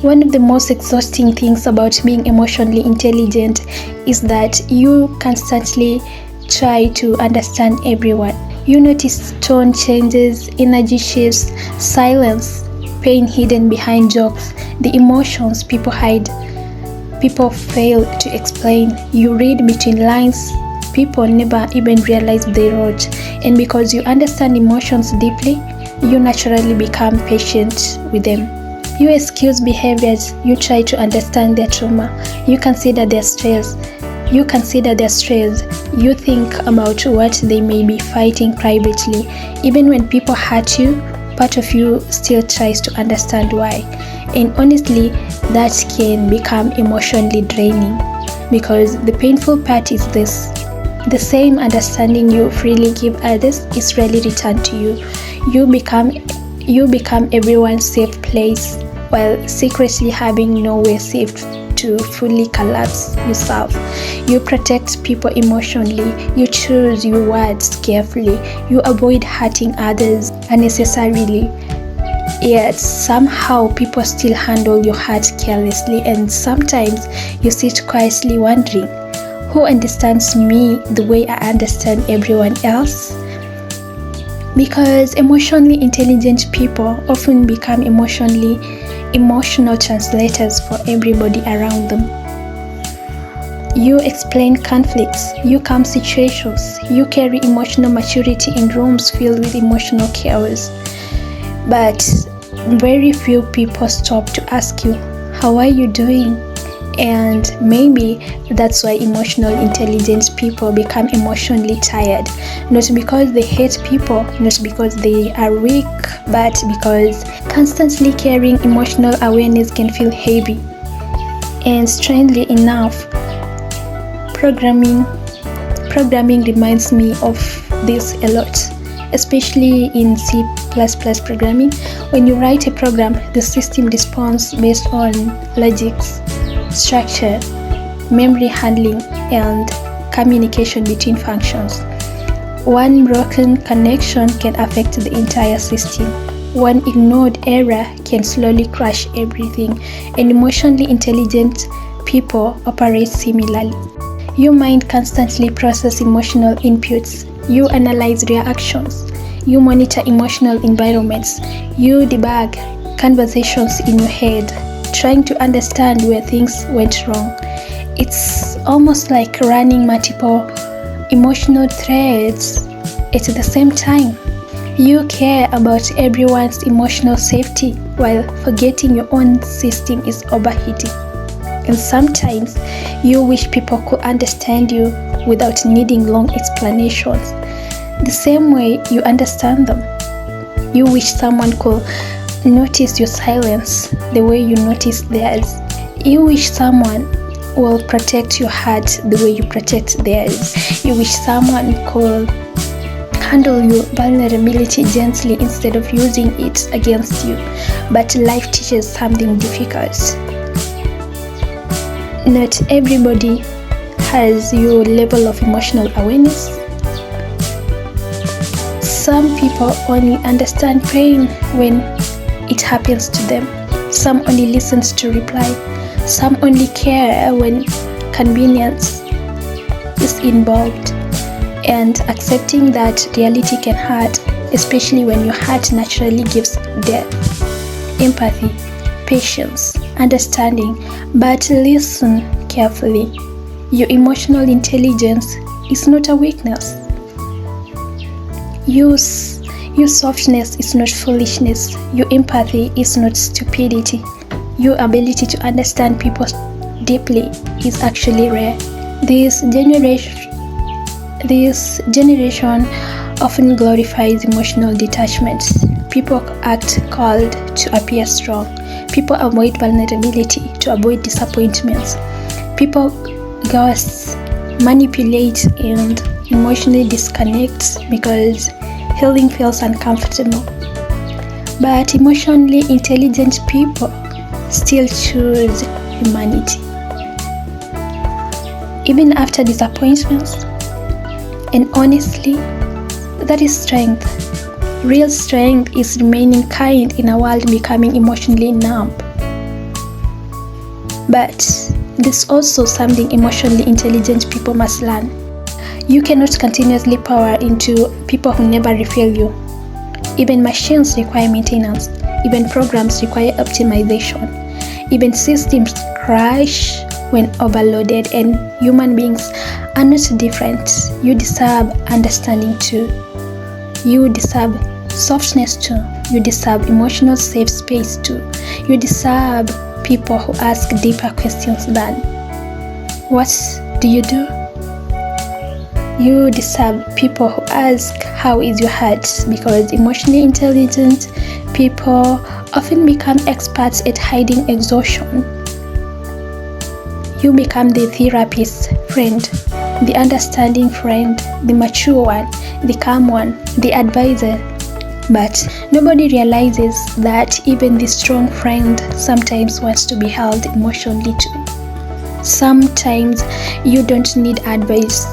One of the most exhausting things about being emotionally intelligent is that you constantly try to understand everyone. You notice tone changes, energy shifts, silence, pain hidden behind jokes, the emotions people hide, people fail to explain. You read between lines people never even realize they wrote. And because you understand emotions deeply, you naturally become patient with them. You excuse behaviors, you try to understand their trauma, you consider their stress, you think about what they may be fighting privately. Even when people hurt you, part of you still tries to understand why. And honestly, that can become emotionally draining, because the painful part is this: the same understanding you freely give others is rarely returned to you. You become everyone's safe place, while secretly having nowhere safe to fully collapse yourself. You protect people emotionally, you choose your words carefully, you avoid hurting others unnecessarily. Yet somehow people still handle your heart carelessly, and sometimes you sit quietly wondering, who understands me the way I understand everyone else? Because emotionally intelligent people often become emotional translators for everybody around them. You explain conflicts, you calm situations, you carry emotional maturity in rooms filled with emotional chaos. But very few people stop to ask you, how are you doing? And maybe that's why emotional intelligent people become emotionally tired. Not because they hate people, not because they are weak, but because constantly carrying emotional awareness can feel heavy. And strangely enough, programming reminds me of this a lot, especially in C++ programming. When you write a program, the system responds based on logics, structure, memory handling, and communication between functions. One broken connection can affect the entire system. One ignored error can slowly crash everything, and emotionally intelligent people operate similarly. Your mind constantly processes emotional inputs. You analyze reactions. You monitor emotional environments. You debug conversations in your head, trying to understand where things went wrong. It's almost like running multiple emotional threads at the same time. You care about everyone's emotional safety while forgetting your own system is overheating. And sometimes you wish people could understand you without needing long explanations, the same way you understand them. You wish someone could notice your silence the way you notice theirs. You wish someone will protect your heart the way you protect theirs. You wish someone could handle your vulnerability gently instead of using it against you. But life teaches something difficult. Not everybody has your level of emotional awareness. Some people only understand pain when it happens to them. Some only listen to reply. Some only care when convenience is involved. And accepting that reality can hurt, especially when your heart naturally gives depth, empathy, patience, understanding. But listen carefully. Your emotional intelligence is not a weakness. Your softness is not foolishness. Your empathy is not stupidity. Your ability to understand people deeply is actually rare. This generation often glorifies emotional detachment. People act cold to appear strong. People avoid vulnerability to avoid disappointments. People ghost, manipulate, and emotionally disconnect because healing feels uncomfortable. But emotionally intelligent people still choose humanity. Even after disappointments. And honestly, that is strength. Real strength is remaining kind in a world becoming emotionally numb. But there's also something emotionally intelligent people must learn. You cannot continuously pour into people who never refill you. Even machines require maintenance. Even programs require optimization. Even systems crash when overloaded, and human beings are not different. You deserve understanding too. You deserve softness too. You deserve emotional safe space too. You deserve people who ask deeper questions than, what do you do? You deserve people who ask, how is your heart? Because emotionally intelligent people often become experts at hiding exhaustion. You become the therapist friend, the understanding friend, the mature one, the calm one, the advisor. But nobody realizes that even the strong friend sometimes wants to be held emotionally too. Sometimes you don't need advice.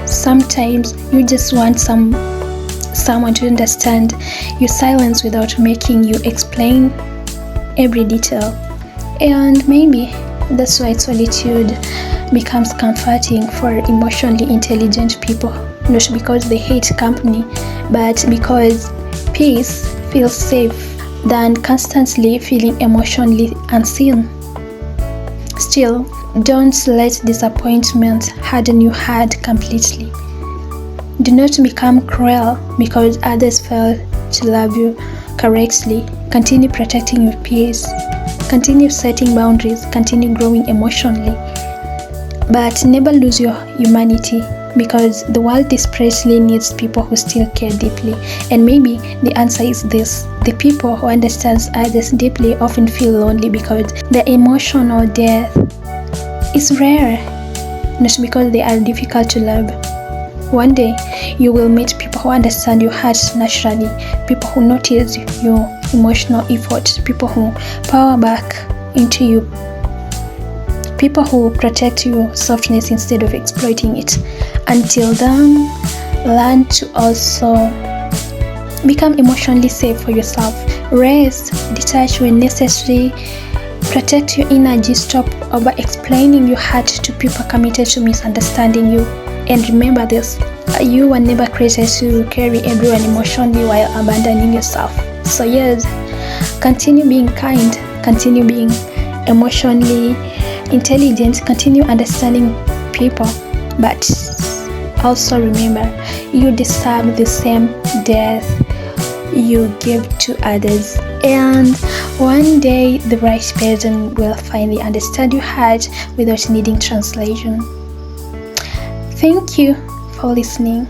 Sometimes you just want someone to understand your silence without making you explain every detail. And maybe that's why solitude becomes comforting for emotionally intelligent people, not because they hate company, but because peace feels safe than constantly feeling emotionally unseen. Still, don't let disappointment harden your heart completely. Do not become cruel because others fail to love you correctly. Continue protecting your peace. Continue setting boundaries. Continue growing emotionally. But never lose your humanity, because the world desperately needs people who still care deeply. And maybe the answer is this: the people who understand others deeply often feel lonely because their emotional depth is rare, not because they are difficult to love. One day, you will meet people who understand your heart naturally, people who notice your emotional effort, people who power back into you, people who protect your softness instead of exploiting it. Until then, learn to also become emotionally safe for yourself. Rest, detach when necessary, protect your energy, stop over-explaining your heart to people committed to misunderstanding you. And remember this: you were never created to carry everyone emotionally while abandoning yourself. So yes, continue being kind, continue being emotionally intelligent, continue understanding people, but also remember, you deserve the same depth you give to others. And one day the right person will finally understand your heart without needing translation. Thank you for listening.